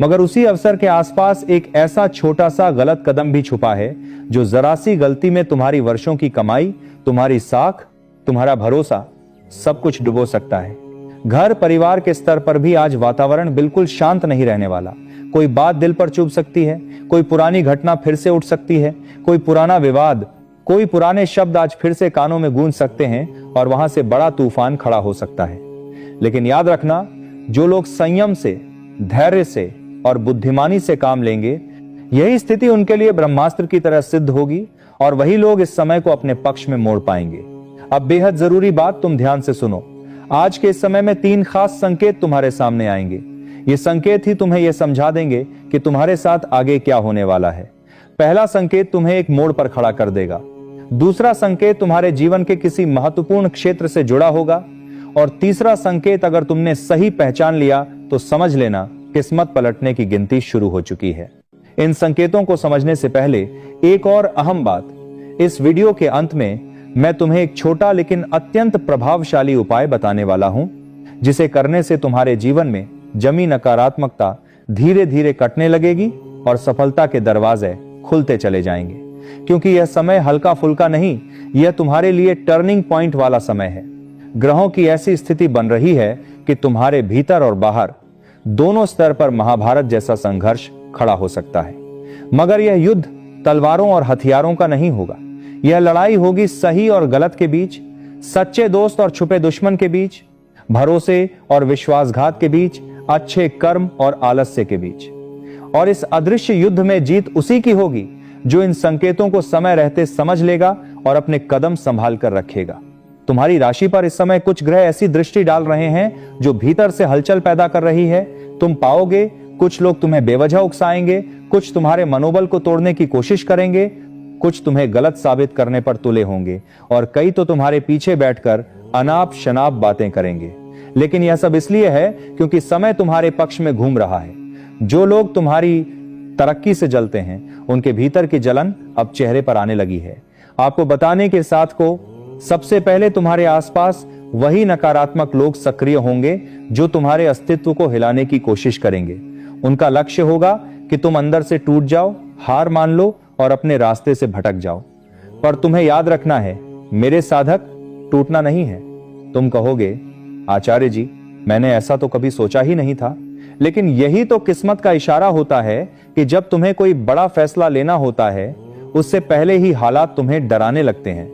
B: मगर उसी अवसर के आसपास एक ऐसा छोटा सा गलत कदम भी छुपा है जो जरा सी गलती में तुम्हारी वर्षों की कमाई, तुम्हारी साख, तुम्हारा भरोसा सब कुछ डुबो सकता है। घर परिवार के स्तर पर भी आज वातावरण बिल्कुल शांत नहीं रहने वाला। कोई बात दिल पर चुभ सकती है, कोई पुरानी घटना फिर से उठ सकती है, कोई पुराना विवाद, कोई पुराने शब्द आज फिर से कानों में गूंज सकते हैं और वहां से बड़ा तूफान खड़ा हो सकता है। लेकिन याद रखना, जो लोग संयम से, धैर्य से और बुद्धिमानी से काम लेंगे, यही स्थिति उनके लिए ब्रह्मास्त्र की तरह सिद्ध होगी और वही लोग इस समय को अपने पक्ष में मोड़ पाएंगे। अब बेहद जरूरी बात तुम ध्यान से सुनो। आज के इस समय में 3 खास संकेत तुम्हारे सामने आएंगे। ये संकेत ही तुम्हें यह समझा देंगे कि तुम्हारे साथ आगे क्या होने वाला है। पहला संकेत तुम्हें एक मोड़ पर खड़ा कर देगा। दूसरा संकेत तुम्हारे जीवन के किसी महत्वपूर्ण क्षेत्र से जुड़ा होगा और तीसरा संकेत अगर तुमने सही पहचान लिया तो समझ लेना किस्मत पलटने की गिनती शुरू हो चुकी है। इन संकेतों को समझने से पहले एक और अहम बात, इस वीडियो के अंत में मैं तुम्हें एक छोटा लेकिन अत्यंत प्रभावशाली उपाय बताने वाला हूं, जिसे करने से तुम्हारे जीवन में जमी नकारात्मकता धीरे धीरे कटने लगेगी और सफलता के दरवाजे खुलते चले जाएंगे। क्योंकि यह समय हल्का फुल्का नहीं, यह तुम्हारे लिए टर्निंग पॉइंट वाला समय है। ग्रहों की ऐसी स्थिति बन रही है कि तुम्हारे भीतर और बाहर दोनों स्तर पर महाभारत जैसा संघर्ष खड़ा हो सकता है। मगर यह युद्ध तलवारों और हथियारों का नहीं होगा। यह लड़ाई होगी सही और गलत के बीच, सच्चे दोस्त और छुपे दुश्मन के बीच, भरोसे और विश्वासघात के बीच, अच्छे कर्म और आलस्य के बीच। और इस अदृश्य युद्ध में जीत उसी की होगी जो इन संकेतों को समय रहते समझ लेगा और अपने कदम संभाल कर रखेगा। तुम्हारी राशि पर इस समय कुछ ग्रह ऐसी दृष्टि डाल रहे हैं जो भीतर से हलचल पैदा कर रही है। तुम पाओगे कुछ लोग तुम्हें बेवजह उकसाएंगे, कुछ तुम्हारे मनोबल को तोड़ने की कोशिश करेंगे, कुछ तुम्हें गलत साबित करने पर तुले होंगे और कई तो तुम्हारे पीछे बैठकर अनाप शनाप बातें करेंगे। लेकिन यह सब इसलिए है क्योंकि समय तुम्हारे पक्ष में घूम रहा है। जो लोग तुम्हारी तरक्की से जलते हैं, उनके भीतर की जलन अब चेहरे पर आने लगी है। आपको बताने के साथ को सबसे पहले तुम्हारे आसपास वही नकारात्मक लोग सक्रिय होंगे जो तुम्हारे अस्तित्व को हिलाने की कोशिश करेंगे। उनका लक्ष्य होगा कि तुम अंदर से टूट जाओ, हार मान लो और अपने रास्ते से भटक जाओ। पर तुम्हें याद रखना है, मेरे साधक, टूटना नहीं है। तुम कहोगे, आचार्य जी, मैंने ऐसा तो कभी सोचा ही नहीं था। लेकिन यही तो किस्मत का इशारा होता है कि जब तुम्हें कोई बड़ा फैसला लेना होता है, उससे पहले ही हालात तुम्हें डराने लगते हैं।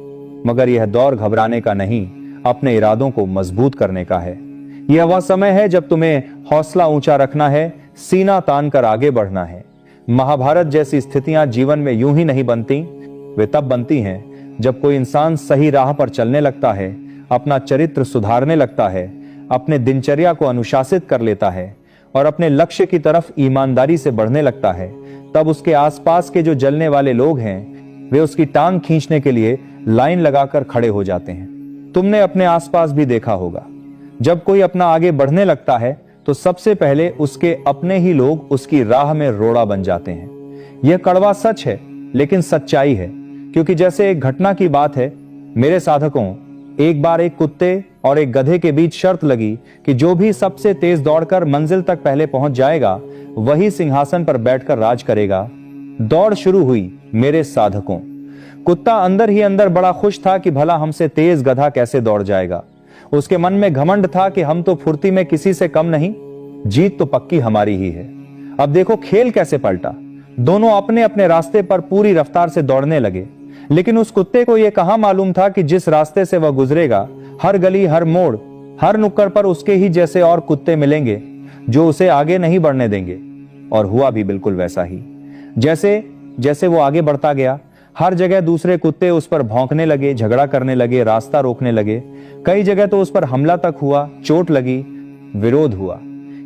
B: मगर यह दौर घबराने का नहीं, अपने इरादों को मजबूत करने का है। यह वह समय है जब तुम्हें हौसला ऊंचा रखना है, सीना तान कर आगे बढ़ना है। महाभारत जैसी स्थितियां जीवन में यूं ही नहीं बनती, वे तब बनती हैं जब कोई इंसान सही राह पर चलने लगता है, अपना चरित्र सुधारने लगता है, अपने दिनचर्या को अनुशासित कर लेता है और अपने लक्ष्य की तरफ ईमानदारी से बढ़ने लगता है। तब उसके आसपास के जो जलने वाले लोग हैं, वे उसकी टांग खींचने के लिए लाइन लगाकर खड़े हो जाते हैं। तुमने अपने आसपास भी देखा होगा, जब कोई अपना आगे बढ़ने लगता है तो सबसे पहले उसके अपने ही लोग उसकी राह में रोड़ा बन जाते हैं। यह कड़वा सच है, लेकिन सच्चाई है। क्योंकि जैसे एक घटना की बात है, मेरे साधकों, एक बार एक कुत्ते और एक गधे के बीच शर्त लगी कि जो भी सबसे तेज दौड़कर मंजिल तक पहले पहुंच जाएगा, वही सिंहासन पर बैठकर राज करेगा। दौड़ शुरू हुई मेरे साधकों। कुत्ता अंदर ही अंदर बड़ा खुश था कि भला हमसे तेज गधा कैसे दौड़ जाएगा। उसके मन में घमंड था कि हम तो फुर्ती में किसी से कम नहीं, जीत तो पक्की हमारी ही है। अब देखो खेल कैसे पलटा। दोनों अपने अपने रास्ते पर पूरी रफ्तार से दौड़ने लगे। लेकिन उस कुत्ते को यह कहां मालूम था कि जिस रास्ते से वह गुजरेगा, हर गली, हर मोड़, हर नुक्कड़ पर उसके ही जैसे और कुत्ते मिलेंगे जो उसे आगे नहीं बढ़ने देंगे। और हुआ भी बिल्कुल वैसा ही। जैसे जैसे वो आगे बढ़ता गया, हर जगह दूसरे कुत्ते उस पर भौंकने लगे, झगड़ा करने लगे, रास्ता रोकने लगे। कई जगह तो उस पर हमला तक हुआ, चोट लगी, विरोध हुआ।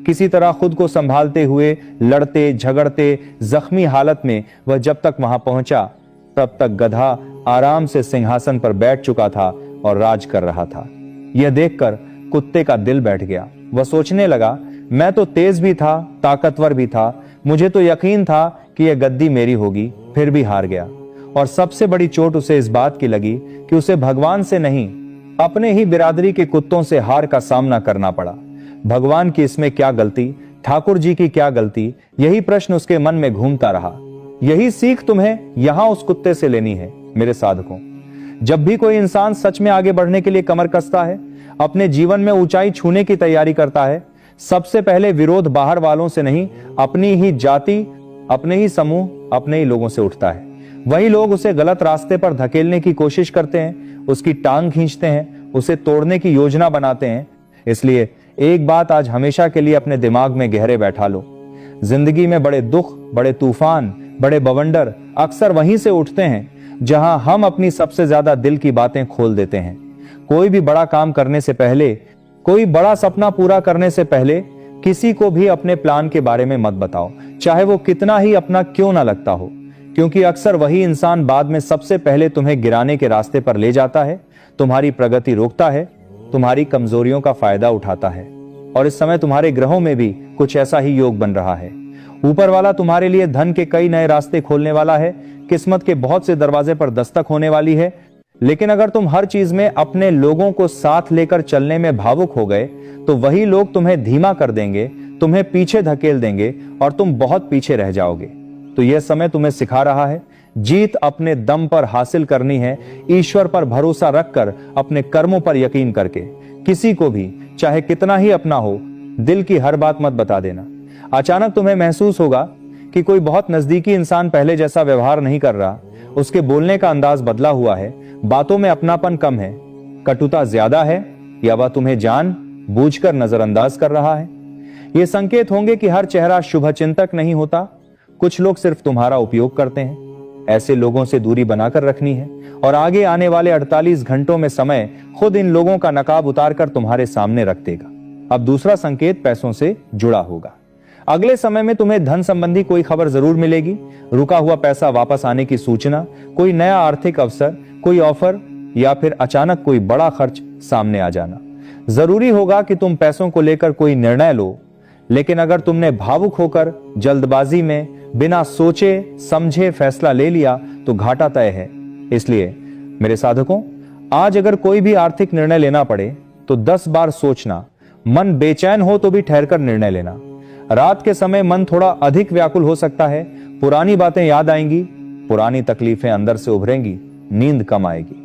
B: किसी तरह खुद को संभालते हुए, लड़ते झगड़ते, जख्मी हालत में वह जब तक वहां पहुंचा, तब तक गधा आराम से सिंहासन पर बैठ चुका था और राज कर रहा था। यह देखकर कुत्ते का दिल बैठ गया। वह सोचने लगा, मैं तो तेज भी था, ताकतवर भी था, मुझे तो यकीन था कि यह गद्दी मेरी होगी, फिर भी हार गया। और सबसे बड़ी चोट उसे इस बात की लगी कि उसे भगवान से नहीं, अपने ही बिरादरी के कुत्तों से हार का सामना करना पड़ा। भगवान की इसमें क्या गलती, ठाकुर जी की क्या गलती, यही प्रश्न उसके मन में घूमता रहा। यही सीख तुम्हें यहां उस कुत्ते से लेनी है मेरे साधकों। जब भी कोई इंसान सच में आगे बढ़ने के लिए कमर कसता है, अपने जीवन में ऊंचाई छूने की तैयारी करता है, सबसे पहले विरोध बाहर वालों से नहीं, अपनी ही जाति, अपने ही समूह, अपने ही लोगों से उठता है। वही लोग उसे गलत रास्ते पर धकेलने की कोशिश करते हैं, उसकी टांग खींचते हैं, उसे तोड़ने की योजना बनाते हैं। इसलिए एक बात आज हमेशा के लिए अपने दिमाग में गहरे बैठा लो। जिंदगी में बड़े दुख, बड़े तूफान, बड़े बवंडर अक्सर वहीं से उठते हैं जहां हम अपनी सबसे ज्यादा दिल की बातें खोल देते हैं। कोई भी बड़ा काम करने से पहले, कोई बड़ा सपना पूरा करने से पहले किसी को भी अपने प्लान के बारे में मत बताओ, चाहे वो कितना ही अपना क्यों ना लगता हो। क्योंकि अक्सर वही इंसान बाद में सबसे पहले तुम्हें गिराने के रास्ते पर ले जाता है, तुम्हारी प्रगति रोकता है, तुम्हारी कमजोरियों का फायदा उठाता है। और इस समय तुम्हारे ग्रहों में भी कुछ ऐसा ही योग बन रहा है। ऊपर वाला तुम्हारे लिए धन के कई नए रास्ते खोलने वाला है, किस्मत के बहुत से दरवाजे पर दस्तक होने वाली है। लेकिन अगर तुम हर चीज में अपने लोगों को साथ लेकर चलने में भावुक हो गए, तो वही लोग तुम्हें धीमा कर देंगे, तुम्हें पीछे धकेल देंगे और तुम बहुत पीछे रह जाओगे। तो यह समय तुम्हें सिखा रहा है, जीत अपने दम पर हासिल करनी है, ईश्वर पर भरोसा रखकर, अपने कर्मों पर यकीन करके। किसी को भी चाहे कितना ही अपना हो, दिल की हर बात मत बता देना। अचानक तुम्हें महसूस होगा कि कोई बहुत नजदीकी इंसान पहले जैसा व्यवहार नहीं कर रहा, उसके बोलने का अंदाज बदला हुआ है, बातों में अपनापन कम है, कटुता ज्यादा है, या वह तुम्हें जान बूझकर नजरअंदाज कर रहा है। ये संकेत होंगे कि हर चेहरा शुभचिंतक नहीं होता, कुछ लोग सिर्फ तुम्हारा उपयोग करते हैं। ऐसे लोगों से दूरी बनाकर रखनी है और आगे आने वाले 48 घंटों में समय खुद इन लोगों का नकाब उतारकर तुम्हारे सामने रख देगा। अब दूसरा संकेत पैसों से जुड़ा होगा। अगले समय में तुम्हें धन संबंधी कोई खबर जरूर मिलेगी, रुका हुआ पैसा वापस आने की सूचना, कोई नया आर्थिक अवसर, कोई ऑफर या फिर अचानक कोई बड़ा खर्च सामने आ जाना। जरूरी होगा कि तुम पैसों को लेकर कोई निर्णय लो, लेकिन अगर तुमने भावुक होकर जल्दबाजी में बिना सोचे समझे फैसला ले लिया तो घाटा तय है। इसलिए मेरे साधकों, आज अगर कोई भी आर्थिक निर्णय लेना पड़े तो 10 बार सोचना, मन बेचैन हो तो भी ठहरकर निर्णय लेना। रात के समय मन थोड़ा अधिक व्याकुल हो सकता है, पुरानी बातें याद आएंगी, पुरानी तकलीफें अंदर से उभरेंगी, नींद कम आएगी।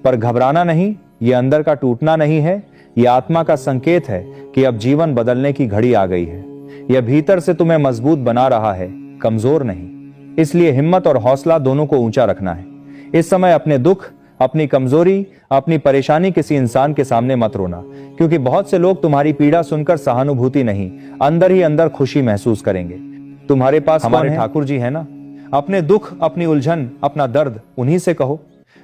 B: पर घबराना नहीं, यह अंदर का टूटना नहीं है, यह आत्मा का संकेत है कि अब जीवन बदलने की घड़ी आ गई है। यह भीतर से तुम्हें मजबूत बना रहा है, कमजोर नहीं। इसलिए हिम्मत और हौसला दोनों को ऊंचा रखना है। इस समय अपने दुख, अपनी कमजोरी, अपनी परेशानी किसी इंसान के सामने मत रोना, क्योंकि बहुत से लोग तुम्हारी पीड़ा सुनकर सहानुभूति नहीं, अंदर ही अंदर खुशी महसूस करेंगे। तुम्हारे पास हमारे ठाकुर जी है ना। अपने दुख, अपनी उलझन, अपना दर्द उन्हीं से कहो।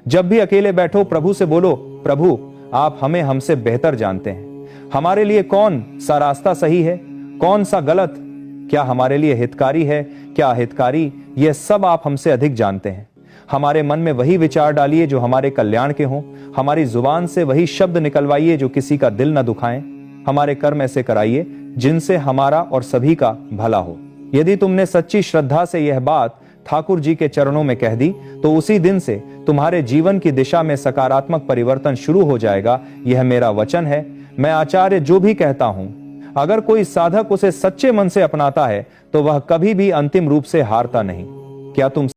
B: जब भी अकेले बैठो, प्रभु से बोलो, प्रभु आप हमें हमसे बेहतर जानते हैं। हमारे लिए कौन सा रास्ता सही है, कौन सा गलत, क्या हमारे लिए हितकारी है, क्या अहितकारी, यह सब आप हमसे अधिक जानते हैं। हमारे मन में वही विचार डालिए जो हमारे कल्याण के हों, हमारी जुबान से वही शब्द निकलवाइए जो किसी का दिल न दुखाएं, हमारे कर्म ऐसे कराइए जिनसे हमारा और सभी का भला हो। यदि तुमने सच्ची श्रद्धा से यह बात ठाकुर जी के चरणों में कह दी तो उसी दिन से तुम्हारे जीवन की दिशा में सकारात्मक परिवर्तन शुरू हो जाएगा। यह मेरा वचन है। मैं आचार्य जो भी कहता हूं, अगर कोई साधक उसे सच्चे मन से अपनाता है तो वह कभी भी अंतिम रूप से हारता नहीं। क्या तुम